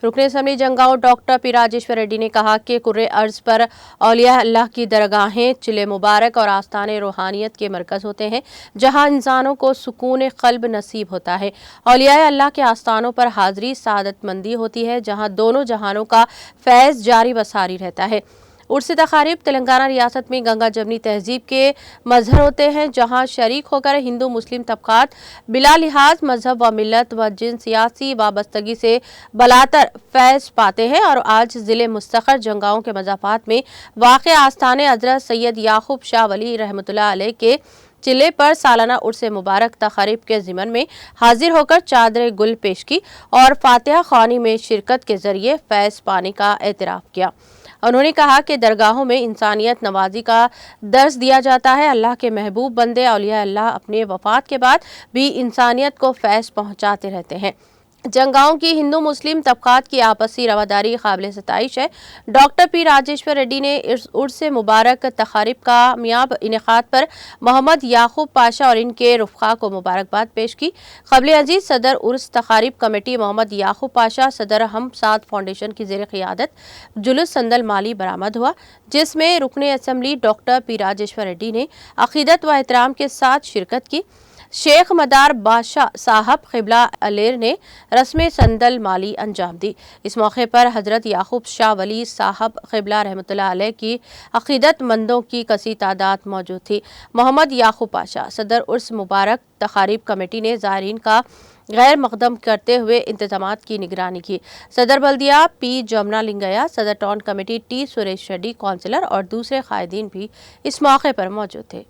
रुकन assembly Jangaon doctor P Rajeshwar Reddy ने कहा कि कुर्रे अर्ज पर औलिया अल्लाह की दरगाहें चिले मुबारक और आस्थाने रूहानियत के मरकज़ होते हैं, जहां इंसानों को सुकून क़ल्ब नसीब होता है। औलिया अल्लाह के आस्थानों पर हाज़री सादतमंदी होती है, जहां दोनों जहानों का फैज़ जारी व सारी रहता है। उर्स तकारीब तेलंगाना रियासत में गंगा जमनी तहजीब के मजहर होते हैं, जहां शरीक होकर हिंदू मुस्लिम तबकात बिला लिहाज मजहब व मिलत व जिन सियासी वाबस्तगी से बलातर फैज़ पाते हैं। और आज ज़िले मुस्तखर जंगाओं के मज़ाफ़ात में वाक़ आस्थाने हज़रत सैयद याकूब शाह वली रहमतुल्लाह अलैह के चिल्ले पर सालाना उर्स मुबारक तक़रीब के ज़िमन में हाजिर होकर चादर गुल पेश की और फातिहा ख़्वानी में शिरकत के ज़रिए फैज़ पाने का एतराफ़ किया। उन्होंने कहा कि दरगाहों में इंसानियत नवाजी का दर्स दिया जाता है। अल्लाह के महबूब बंदे औलिया अल्लाह अपने वफ़ात के बाद भी इंसानियत को फैज़ पहुँचाते रहते हैं। जंगाओं की हिंदू मुस्लिम तबकात की आपसी रवादारी काबिल सताइश है। डॉक्टर पी राजेश्वर रेड्डी ने उर्स मुबारक तक़रीब का कामयाब इनेकाद पर मोहम्मद याकूब पाशा और इनके रुफ़क़ा को मुबारकबाद पेश की। क़ब्ल अज़ीज़ सदर उर्स तक़रीब कमेटी मोहम्मद याकूब पाशा सदर हम साद फाउंडेशन की ज़ेर क़ियादत जुलूस संदल माली बरामद हुआ, जिसमें रुकन assembly doctor P Rajeshwar Reddy ने अक़ीदत व एहतराम के साथ शिरकत की। शेख मदार बादशाह साहब क़िबला अलेर ने रस्म संदल माली अंजाम दी। इस मौके पर हज़रत याकूब शाह वली साहब क़िबला रहमतुल्लाह अलैह की अक़ीदतमंदों की कसी तादाद मौजूद थी। मोहम्मद याकूब पाशा सदर उर्स मुबारक तक़रीब कमेटी ने ज़ायरीन का गैर मकदम करते हुए इंतज़ामात की निगरानी की। सदर बल्दिया पी जमुना लिंगया, सदर town committee T Suresh Reddy, councillor और दूसरे कायदीन भी इस मौके पर मौजूद थे।